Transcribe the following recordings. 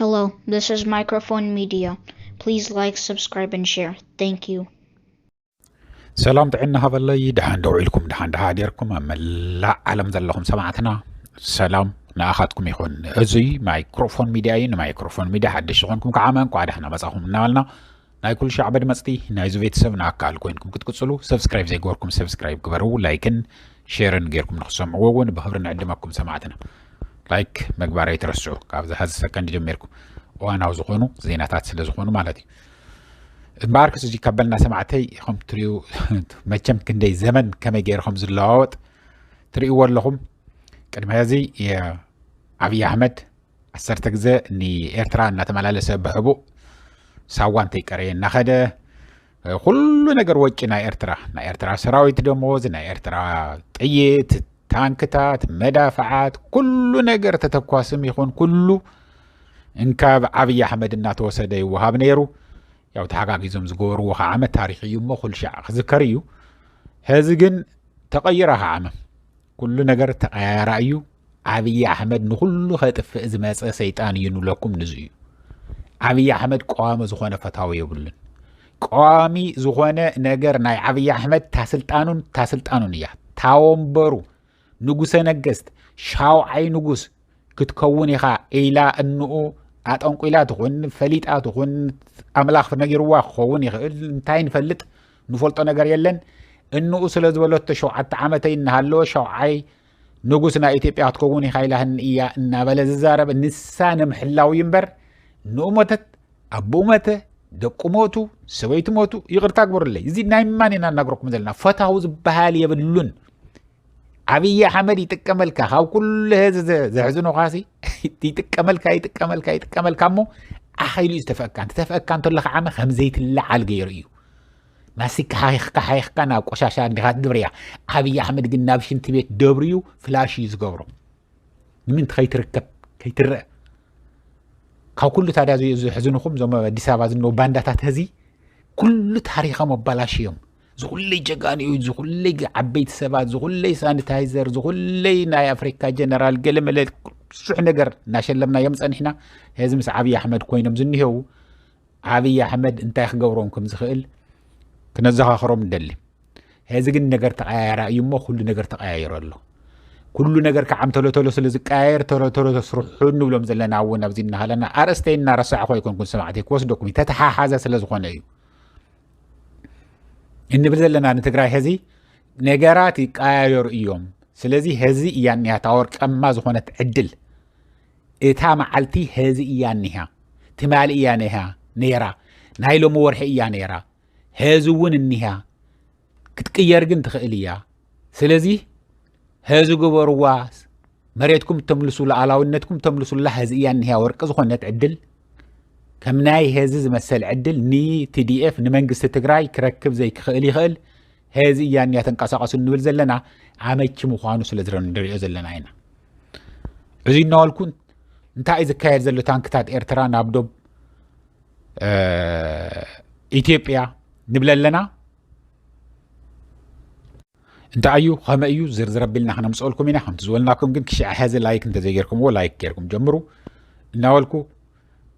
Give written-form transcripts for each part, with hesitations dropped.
Hello, this is Microphone Media. Please like, subscribe, and share. Thank you. سلام تعنا هذا اللي دحان دوعيلكم دحان دهاديركم أما لا علم ذلهم سمعتنا سلام نأخذكم يخون أزي مايكروفون ميديا مايكروفون ميديا حد شغلكم كعمان قاعد احنا مساهم نالنا ناي كل شيء عبد مستي ناي زويت سب ناكل كوينكم كتقصلوا سبسكرايب زي جوركم سبسكرايب كبروا لايكن شيرن غيركم نخصم وون بخبر نعدمكم سمعتنا لايك مقبارة يترسعوا كابز هذا سكند جميركم وانا وزخونو زيناتات سل زخونو مالتي مبارك سجي كبلنا سمعتي خم تريو مجم كندي زمن كما غير خم زلاوت تريو ولهم قدم هذه يا ابي احمد اسرت غزه اني ኤርትራ እናተመላለሰ በህቡ ሳዋን ተይቀረየና ኸደ ሁሉ ነገር ወጪ ና ኤርትራ ሰራዊት ደሞዝ ና ኤርትራ ጥይት ታንክታት መዳፍዓት ሁሉ ነገር ተተኳስም ይሆን ሁሉ እንካብ አብይ አህመድ እናተወሰደ ይወሃብ ነይሩ ያው ተሐጋጊዞም ዝጎሩ ዓመት ታሪኽዩ መኹል ሻዕ ዝከርዩ هذا ግን ተቀይረሃ ዓመት كل ነገር ተቀያራዩ አብይ አህመድ ንሁሉ ኸጥፍ ዝመፀ ሰይጣን ይኑለኩም ንዝዩ አብይ አህመድ ቋሚ ዝኾነ ፈታው ይብልን ቋሚ ዝኾነ ነገር ናይ አብይ አህመድ ታስልጣኑን ያ ታወንበሩ ንጉሰ ነገስት ሻውዓይ ንጉስ ክትከውን ይኻ ኢላ እንኡ አጠንቁላ ትኹን ፈሊጣ ትኹን አምላኽ ነገርዋ ኾውን ይኽእል እንታይ ንፈልጥ ንፈልጦ ነገር የለን እንኡ ስለ ዝበለቶ 7 ዓመተይ እናሃሎ ሻውዓይ ንጉስና ኢትዮጵያ ትከውን ይኻ ኢላህን እያ እናበለ ዝዛረብ ንሳነ ምሕላው ይምበር ንኡመተት አቦመተ ደቁሞቱ ሰበይቱ ሞቱ ይቅርታ ግብርለይ እዚ ናይ ማንና እናግረኩም ዘለና ፈታው ዝበሃል የብሉን አብይ አህመድ ይጥቀመልካ ካብ ኩሉ ህዝብ ዘሕዝኖ ኻሲ ይጥቀመልካ ሞ አኸይሉ ዝተፈካ እንተለኻ ዓመ ከምዘይትለዓል ገይሩ እዩ ማሲካ ሓይኽካ ናብ ቆሻሻ እንዲኻ ትድብርያ አብይ አህመድ ግን ናብ ሽንቲ ቤት ደብርዩ ፍላሽ እዩ ዝገብሮ ንምንት ከይትርከብ ከይትርአ ካብ ኩሉ ታዲያ ዝሕዝንኹም ዞም አዲስ አበባ ዝነው ባንዳታት ህዚ ኩሉ ታሪኾም ኣባላሽዮም ዝኹለይ ጀጋን እዩ ዝኹለይ ዓበይቲ ሰባት ዝኹለይ ሳኒታይዘር ዝኹለይ ናይ አፍሪካ ጀነራል ገለመለ ብዙሕ ነገር እናሸለምና እዮም ፀኒሕና ህዚ ምስ አብይ አህመድ ኮይኖም ዝኒሄው አብይ አህመድ እንታይ ክገብሮም ከም ዝኽእል ክነዘኻኽሮም እንደሊ ህዚ ግን ነገር ተቀያየራ እዩ እሞ ኩሉ ነገር ተቀያይሩ ኣሎ ኩሉ ነገር ከዓም ቶሎ ስለ ዝቀያየር ቶሎ ስርሑ ንብሎም ዘለና እውን ኣብዚ እናሃለና ኣርእስተይ እናረሳዕኹ ኣይኮንኩን ሰማዕተይ ክወስደኩም ተተሓሓዘ ስለ ዝኾነ እዩ እንብል ዘለና ንትግራይ ህዚ ነገራት ይቀያየሩ እዮም ስለዚ ህዚ እያ ኒሃ ታወርቀማ ዝኾነት ዕድል እታ መዓልቲ ህዚ እያ ኒሃ ትማል እያ ኒሃ ነይራ ናይ ሎሚ ወርሒ እያ ነይራ ህዚ እውን ኒሃ ክትቅየር ግን ትኽእል እያ ስለዚ هذا جبر واس مريتكم تملسوا لعلاونتكم تملسوا لها هذه يعني هي ورقة زخنة عدل كم ناي هذا مثل عدل ني TDF نمنجس تجراي كركب زي خلي خل هذه يعني تنقصقص النول زلنا عميك مخانو سلزرن دري زلنا هنا عزينا والكون انت إذا كاير زلو تانكتات إيرترا نابدو إثيوبيا نبللنا انت ايو خما ايو زرزر بلنا احنا مسؤولكم هنا خمت زولناكم كن كشع هذا لايك انت زيركم ولا لايك كيركم جمروا ناولكم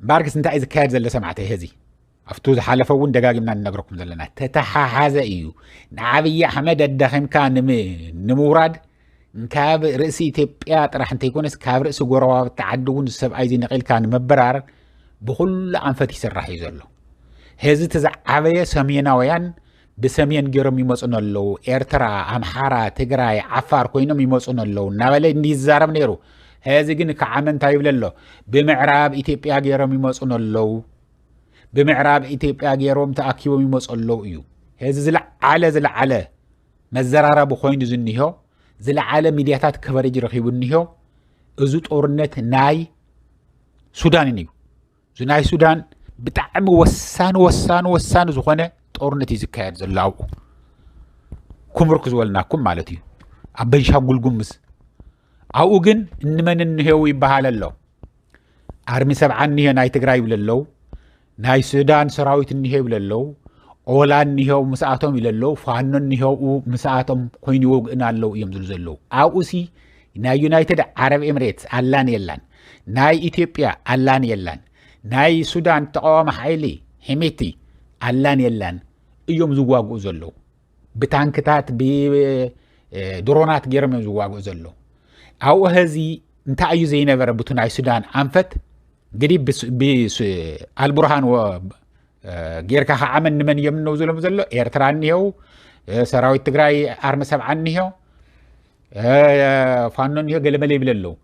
باركس انت عايز كاد زل سمعته هذي افتو حلفه وين دقاقمنا نقركم زلنا تتحا هذا ايو نعبي احمد الدخم كان نموراد كاب رئيس اثيوبيا راح انت يكون كاب رئيس غوروا تعدون السب عايزين نقيل كان مبرار بكل عنفتي سرح يزلو هذي تزعبيه سميناويان بسمين جرم يمصون اللو إيرترا أمحارا تجراي عفار كوينهم يمصون اللو نبالي نيزارم نيرو هذا جن كعمن تايب للو بمعراب إثيوبيا جرم يمصون اللو بمعراب إثيوبيا جرم تأكيو يمصون اللو يو هذا زلع على مزرارة بخوين زنيهو زلع على ميدياتات كفرج رخيبنيهو أزوت أورنت ناي سودان نيو زناي سودان بتعم وسان زخانة ጦርነት ይዝካየድ ዘላው ኩምርክ ዝወልናኩም ማለት እዩ አበንሻጉል ጉምስ አው ግን እንመን እንሄው ይባሃለሎ አርሚ 70 ንሄ ናይ ትግራይ ብለለው ናይ ሱዳን ሰራዊት እንሄ ብለለው ኦላን ንሄው መስአቶም ይለለው ፋኖ ንሄው መስአቶም ኮይን ይወግእና አለው እዮም ዝሉ ዘለው አውሲ ናይ ዩናይትድ አረብ ኤሚሬትስ አላን የላን ናይ ኢትዮጵያ አላን የላን ናይ ሱዳን ተቃዋሚ ሓይሊ ሄሜቲ ኣላን የላን እዮም ዝዋግኡ ዘለዉ ብታንክታት ብድሮናት ገይሮም እዮም ዝዋግኡ ዘለዉ ኣብኡ ህዚ እንታይ እዩ ዘይነበረ ብቱ ናይ ሱዳን ኣንፈት እንግዲህ አልቡርሃን ጌርካ ከዓመን ንመን እዮም ነው ዘሎም ዘሎ ኤርትራ እንሄው ሰራዊት ትግራይ አርመ ሰብዓ እንሄው ፋኖ እንሄው ገለመለ ይብለለው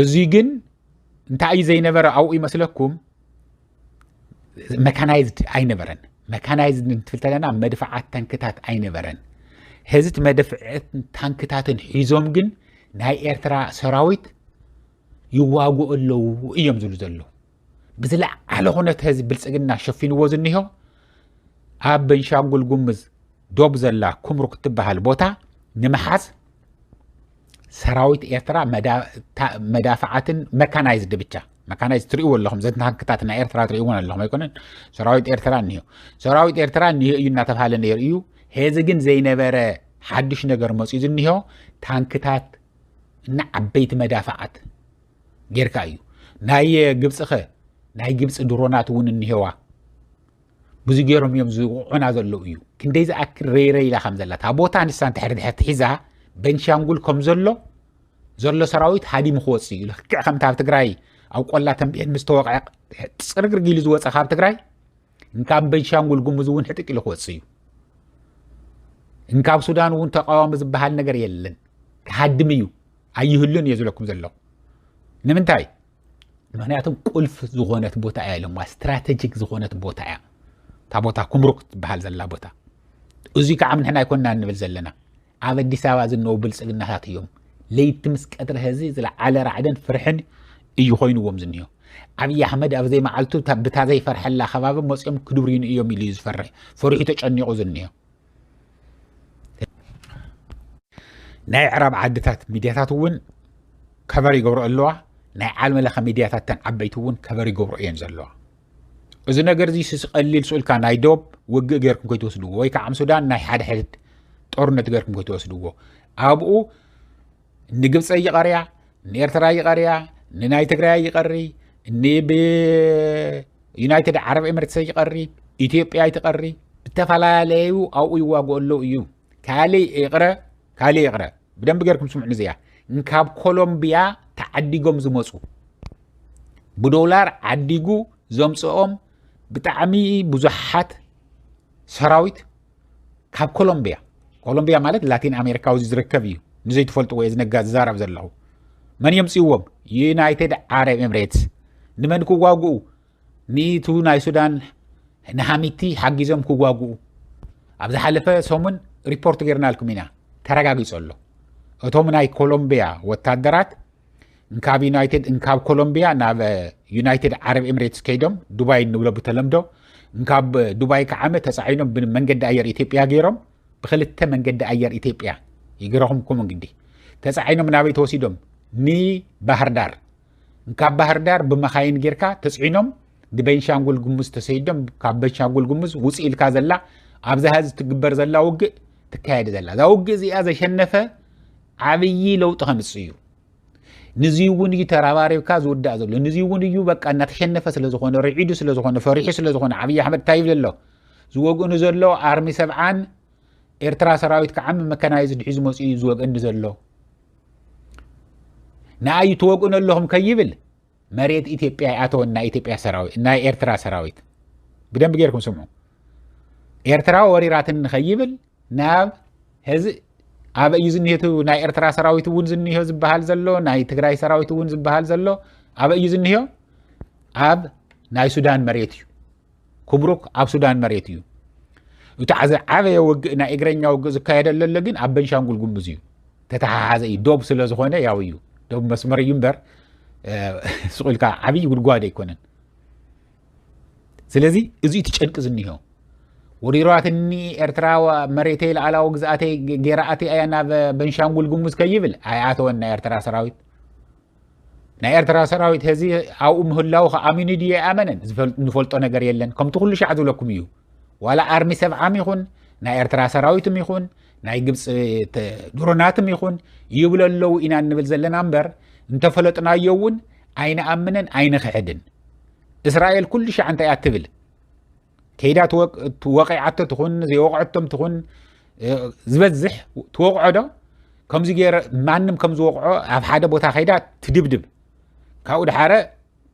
እዚ ግን እንታይ ዘይነበረ ኣብኡ ይመስለኩም መካናይዝድ አይነበረን መካናይዝድ እንትፍልተለና መድፈዓት ታንክታት አይነበረን ህዝት መድፈዓት ታንክታትን ሒዞም ግን ናይ ኤርትራ ሰራዊት ይዋጉኡ ኣለው እዮም ዝሉ ዘሎ ብዝላዕ አለ ሆነት ህዝብ ብልጽግና ሸፊንዎ ዝንሄው ኣብ ቤንሻንጉል ጉሙዝ ዶብ ዘላ ኩምሩክ ትበሃል ቦታ ንምሓዝ ሰራዊት ኤርትራ መዳፈዓትን መካናይዝድ ብቻ መካናይዝድ ትሪእዎ ኣለኹም ዘት ታንክታት ናይ ኤርትራ ትሪእዎ ኣለኹም ኣይኮነን ሰራዊት ኤርትራ እንሄው ሰራዊት ኤርትራ እንሄ እዩ እናተባሃለ ነይሩ እዩ ህዚ ግን ዘይነበረ ሓድሽ ነገር መጽኡ ዝንሄው ታንክታት እና ዓበይቲ መዳፈዓት ጌርካ እዩ ናይ ግብጽኸ ናይ ግብጽ ድሮናት እውን እንሄዋ ብዙ ገይሮም እዮም ዝውዑና ዘለዉ እዩ ክንደይ ዝኣክል ረይረ ኢላ ከም ዘላ ታ ቦታ ንሳን ትሕርድሕት ሒዛ ቤንሻንጉል ከም ዘሎ ሰራዊት ሃዲም ክወጽእ እዩ ልክዕ ከም ታብ ትግራይ ኣብ ቆላ ተንቤን ምስ ተወቅዐ ፅርግርግ ኢሉ ዝወፀ ካብ ትግራይ እንካብ ቤንሻንጉል ጉሙዝ እውን ሕጥቅ ኢሉ ክወጽእ እዩ እንካብ ሱዳን እውን ተቃዋሚ ዝበሃል ነገር የለን ክሃድም እዩ ኣይህሉን እየ ዝብለኩም ዘለኹ ንምንታይ ምክንያቱም ቁልፍ ዝኾነት ቦታ እያ ኢሎም ስትራቴጂክ ዝኾነት ቦታ እያ ታ ቦታ ኩምሩክ ትበሃል ዘላ ቦታ እዚ ከዓ ምንሕና ኣይኮንና ንብል ዘለና ኣብ ኣዲስ ኣበባ ዝነው ብልጽግናታት እዮም ለይቲ ምስ ቀትሪ ህዚ ዝለዓለ ራዕድን ፍርሕን እዩ ኮይኑዎም ዝንሄው ኣብይ ኣሕመድ ኣብ ዘይ መዓልቱ ብታ ዘይፈርሐላ ከባቢ መፅኦም ክድብሪኑ እዮም ኢሉ ዝፈርሕ ፈሪሑ ተጨኒቑ ዝንሄው ናይ ዕራብ ዓድታት ሚድያታት እውን ከቨር ይገብሩ ኣለዋ ናይ ዓለም ለኸ ሚድያታት ተን ዓበይቲ እውን ከቨር ይገብሩ እየን ዘለዋ እዚ ነገር እዚ ስቀሊል ስኡልካ ናይ ዶብ ውግእ ገይርኩም ከይትወስድዎ ወይ ከዓ ሱዳን ናይ ሓደ ሕድ ጦርነት ገይርኩም ከይትወስድዎ ኣብኡ ንግብፂ ይቐርያ ንኤርትራ ይቐርያ ንናይ ትግራይ ይቐሪ ንዩናይትድ ዓረብ ኤምሬትስ ይቐሪ ኢትዮጵያ ይትቐሪ ብተፈላለዩ ኣብኡ ይዋግኡ ኣለው እዩ ካልእ ይቕረ ብደንብ ገይርኩም ስምዑ ንዚያ እንካብ ኮሎምቢያ ተዓዲጎም ዝመፁ ብዶላር ዓዲጉ ዘምፅኦም ብጣዕሚ ብዙሓት ሰራዊት ካብ ኮሎምቢያ ማለት ላቲን ኣሜሪካ ዝርከብ እዩ ንዘይትፈልጥዎ እየ ዝነጋ ዝዛረብ ዘለኹ መን የምፅዎም ዩናይትድ ዓረብ ኤምሬትስ ንመን ክዋግኡ ንቱ ናይ ሱዳን ንሓሚቲ ሓጊዞም ክዋግኡ ኣብ ዝሓለፈ ሰሙን ሪፖርት ገይርናልኩም ኢና ተረጋጊጹ ኣሎ እቶም ናይ ኮሎምቢያ ወታደራት እንካብ ኮሎምቢያ ናብ ዩናይትድ ዓረብ ኤምሬትስ ከይዶም ዱባይ ንብሎ ብተለምዶ እንካብ ዱባይ ከዓመ ተጻዒኖም ብመንገዲ ኣየር ኢትዮጵያ ገይሮም ብክልተ መንገዲ ኣየር ኢትዮጵያ ይግረኹም ኩም እንግዲህ ተጻዒኖም ናበይ ተወሲዶም ባህር ዳር እንካብ ባህር ዳር ብመኻይን ጌርካ ተጽዒኖም ንቤንሻንጉል ጉሙዝ ተሰይዶም ካብ ቤንሻንጉል ጉሙዝ ውፅእ ኢልካ ዘላ ኣብዛ ህዝ ትግበር ዘላ ውግእ ትካየድ ዘላ እዛ ውግእ እዚኣ ዘሸነፈ ዓብይ ለውጢ ከምፅ እዩ ንዚ እውን እዩ ተራባሪብካ ዝውዳእ ዘሎ ንዚ እውን እዩ በቃ እናተሸነፈ ስለዝኾነ ርዒዱ ስለዝኾነ ፈሪሑ ስለዝኾነ ዓብይ ኣሕመድ እንታይ ይብል ኣሎ ዝወግኡኑ ዘሎ ኣርሚ ሰብዓን ኤርትራ ሰራዊት ከዓም መካናይዝድ ሒዙ መፅኡ እዩ ዝወግአኒ ዘሎ ንኣዩ ትወግኡን ኣለኹም ከይብል መሬት ኢትዮጵያ ይኣተወን ናይ ኢትዮጵያ ሰራዊት ናይ ኤርትራ ሰራዊት ብደንብ ጌርኩም ስምዑ ኤርትራ ወሪራትን ንኸይብል ናብ ህዚ ኣብ እዩ ዝንሄቱ ናይ ኤርትራ ሰራዊት እውን ዝንሄው ዝበሃል ዘሎ ናይ ትግራይ ሰራዊት እውን ዝበሃል ዘሎ ኣብ እዩ ዝንሄው ኣብ ናይ ሱዳን መሬት እዩ ኩምሩክ ኣብ ሱዳን መሬት እዩ እቲ ዓበየ ውግእ ናይ እግረኛ ውግእ ዝካየደሉ ግን ኣብ ቤንሻንጉል ጉሙዝ እዩ ተተሓሓዘ እዩ ዶብ ስለ ዝኾነ ያው እዩ ዶብ መስመር እዩ እምበር ስቁልካ ዓብይ ጉድጓድ ኣይኮነን ስለዚ እዚ ትጨንቂ ዝንሄው ወሪራትኒ ኤርትራ መሬተይ ለዓላዊ ግዝኣተይ ጌራኣተይ ኣያ ናብ ቤንሻንጉል ጉሙዝ ከይብል ኣይኣተወን ናይ ኤርትራ ሰራዊት ህዚ ኣብኡ ምህላው ከኣሚኑ ድየ ኣመነን ዝፈልጦ ነገር የለን ከምቲ ኩሉ ሻዕ ዝብለኩም እዩ ዋላ ኣርሚ ሰብዓም ይኹን ናይ ኤርትራ ሰራዊትም ይኹን ናይ ግብፂ ድሮናትም ይኹን ይብሉ ኣለው ኢና ንብል ዘለና እምበር እንተፈለጥናዮ እውን أين أمنن أين خحدن إسرائيل كل شيء عن تبل كيدا توقعت تخون زي وقعتهم تخون زبزح توقعوا ده كم زي غير مانم كم زوقعوا أف حدا بوتا خيدا تدبدب كاود حارة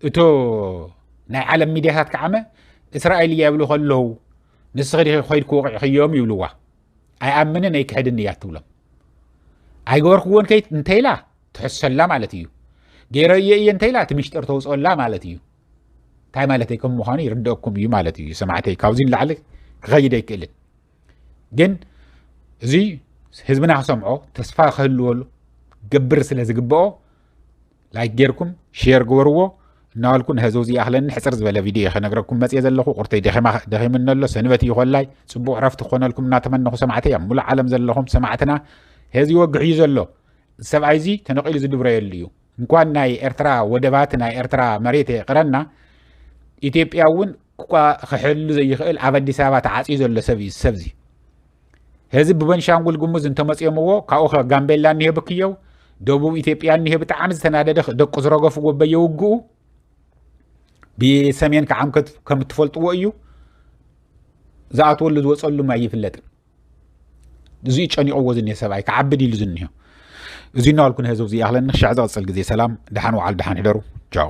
إتو ناي عالم ميديات كعمة إسرائيل يقولوا خلوا نسخري خير كوقع خيوم يقولوا أي أمنن أي كحدن ياتولم أي غور خوون كي انتيلا تحس سلام على تيو غير ينتيلا تمشتر توصل لا مالتيو تاي مالتي كم مخاني يردوكم يو مالتي سمعتي كاوزين لعلك غيدي كلن جن زي حزبنا سمعو تسفا خلول جبر سلا زغبو لايك غيركم شير غورو نالكم هزوزي اهلن حصر زبل فيديو خنغركم مصي زلخو قرتي دخم نلو سنبتي يخلاي صبو عرفت خونلكم ناتمنخو سمعتي مول عالم زلخم سمعتنا هزي وغعي زلو سبعيزي تنقيل زدبره يليو እንኳን ናይ ኤርትራ ወደባት ናይ ኤርትራ መሬት ይቅረና ኢትዮጵያውን ክሕሉ ዘይኽእል ኣብ አዲስ አበባ ተዓጽዩ ዘሎ ሰብዚ ህዝብ በቤንሻንጉል ጉሙዝ እንተመጽየምዎ ካኡ ጋምቤላ እንሄ ብክየው ደቡብ ኢትዮጵያ እንሄ ብጣዕሚ ዝተናደደ ደቁ ዝረገፍዎ በየውግኡ ብሰሜን ከዓምከት ከም ትፈልጥዎ እዩ ዝኣትወሉ ዝወጸሉ ማይ ይፍለጥን እዚ ጨኒቆዎ ዝንሄ ሰብኣይ ከዓብድ ኢሉ ዝንሄ እዚ እናልኩን ህዝብ እዚ ኣኽለኒ ሻዕ ዝቕፅል ግዜ ሰላም ድሓን ወዓል ድሓን ሕደሩ ቻው